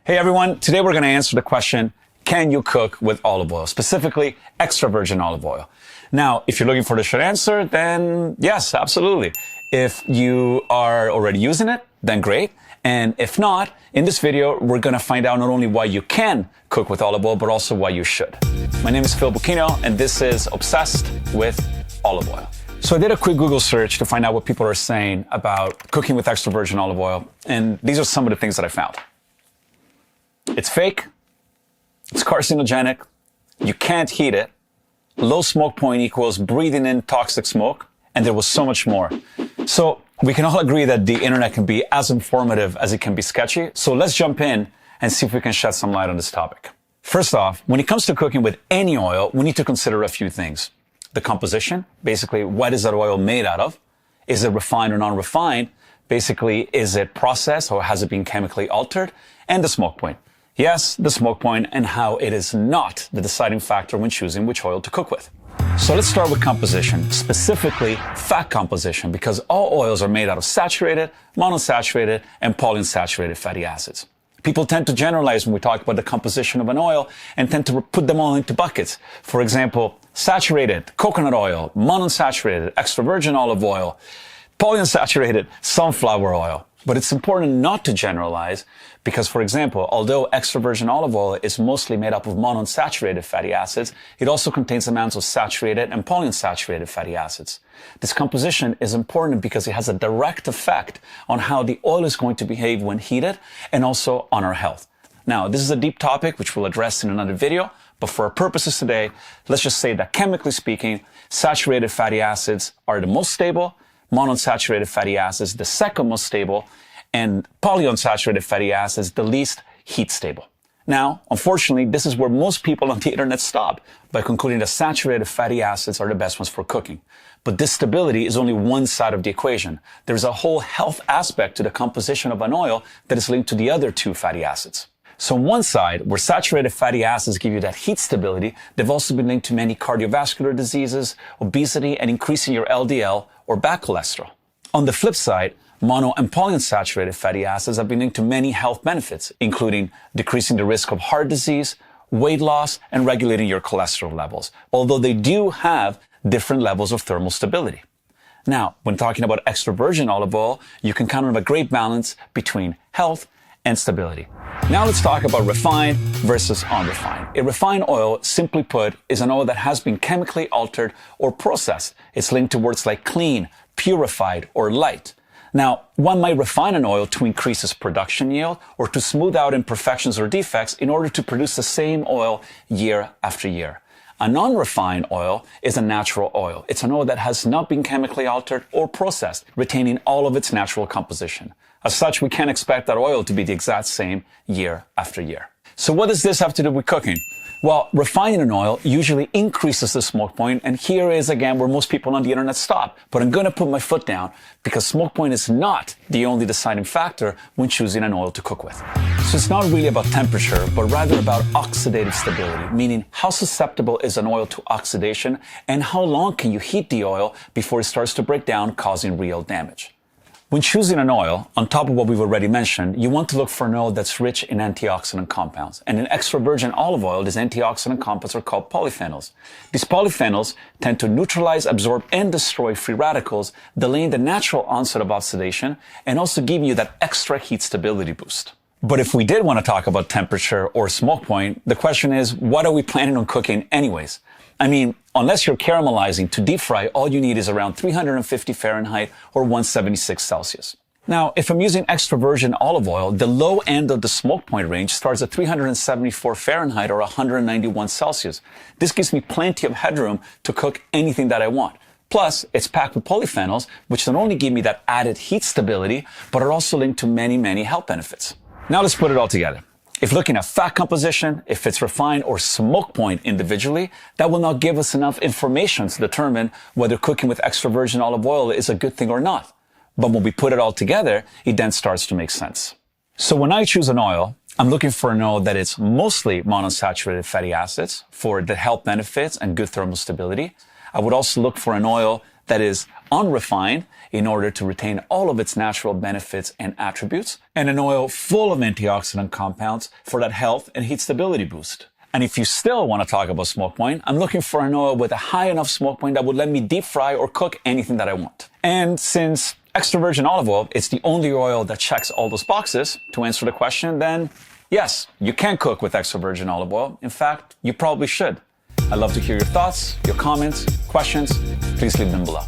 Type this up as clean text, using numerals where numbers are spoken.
Hey everyone, today we're going to answer the question, can you cook with olive oil, specifically extra virgin olive oil? Now, if you're looking for the short answer, then yes, absolutely. If you are already using it, then great. And if not, in this video, we're going to find out not only why you can cook with olive oil, but also why you should. My name is Fil Bucchino, and this is Obsessed with Olive Oil. So I did a quick Google search to find out what people are saying about cooking with extra virgin olive oil, and these are some of the things that I found. It's fake, it's carcinogenic, you can't heat it, low smoke point equals breathing in toxic smoke, and there was so much more. So we can all agree that the internet can be as informative as it can be sketchy. So let's jump in and see if we can shed some light on this topic. First off, when it comes to cooking with any oil, we need to consider a few things. The composition, basically, what is that oil made out of? Is it refined or non-refined? Basically, is it processed or has it been chemically altered? And the smoke point. Yes, the smoke point and how it is not the deciding factor when choosing which oil to cook with. So let's start with composition, specifically fat composition, because all oils are made out of saturated, monounsaturated, and polyunsaturated fatty acids. People tend to generalize when we talk about the composition of an oil and tend to put them all into buckets. For example, saturated coconut oil, monounsaturated extra virgin olive oil, polyunsaturated sunflower oil. But it's important not to generalize because, for example, although extra virgin olive oil is mostly made up of monounsaturated fatty acids, it also contains amounts of saturated and polyunsaturated fatty acids. This composition is important because it has a direct effect on how the oil is going to behave when heated and also on our health. Now, this is a deep topic which we'll address in another video, but for our purposes today, let's just say that chemically speaking, saturated fatty acids are the most stable, monounsaturated fatty acids the second most stable, and polyunsaturated fatty acids the least heat stable. Now, unfortunately, this is where most people on the internet stop, by concluding that saturated fatty acids are the best ones for cooking. But this stability is only one side of the equation. There's a whole health aspect to the composition of an oil that is linked to the other two fatty acids. So on one side, where saturated fatty acids give you that heat stability, they've also been linked to many cardiovascular diseases, obesity, and increasing your LDL or bad cholesterol. On the flip side, mono and polyunsaturated fatty acids have been linked to many health benefits, including decreasing the risk of heart disease, weight loss, and regulating your cholesterol levels, although they do have different levels of thermal stability. Now, when talking about extra virgin olive oil, you can count on a great balance between health and stability. Now let's talk about refined versus unrefined. A refined oil, simply put, is an oil that has been chemically altered or processed. It's linked to words like clean, purified, or light. Now, one might refine an oil to increase its production yield or to smooth out imperfections or defects in order to produce the same oil year after year. A non-refined oil is a natural oil. It's an oil that has not been chemically altered or processed, retaining all of its natural composition. As such, we can't expect that oil to be the exact same year after year. So what does this have to do with cooking? Well, refining an oil usually increases the smoke point, and here is again where most people on the internet stop. But I'm going to put my foot down because smoke point is not the only deciding factor when choosing an oil to cook with. So it's not really about temperature, but rather about oxidative stability, meaning how susceptible is an oil to oxidation and how long can you heat the oil before it starts to break down, causing real damage. When choosing an oil, on top of what we've already mentioned, you want to look for an oil that's rich in antioxidant compounds. And in extra virgin olive oil, these antioxidant compounds are called polyphenols. These polyphenols tend to neutralize, absorb, and destroy free radicals, delaying the natural onset of oxidation, and also giving you that extra heat stability boost. But if we did want to talk about temperature or smoke point, the question is, what are we planning on cooking anyways? I mean, unless you're caramelizing, to deep fry, all you need is around 350 Fahrenheit or 176 Celsius. Now, if I'm using extra virgin olive oil, the low end of the smoke point range starts at 374 Fahrenheit or 191 Celsius. This gives me plenty of headroom to cook anything that I want. Plus, it's packed with polyphenols, which not only give me that added heat stability, but are also linked to many, many health benefits. Now let's put it all together. If looking at fat composition, if it's refined or smoke point individually, that will not give us enough information to determine whether cooking with extra virgin olive oil is a good thing or not. But when we put it all together, it then starts to make sense. So when I choose an oil, I'm looking for an oil that is mostly monounsaturated fatty acids for the health benefits and good thermal stability. I would also look for an oil that is unrefined in order to retain all of its natural benefits and attributes, and an oil full of antioxidant compounds for that health and heat stability boost. And if you still want to talk about smoke point, I'm looking for an oil with a high enough smoke point that would let me deep fry or cook anything that I want. And since extra virgin olive oil is the only oil that checks all those boxes, to answer the question, then yes, you can cook with extra virgin olive oil. In fact, you probably should. I'd love to hear your thoughts, your comments, questions. Please leave them below.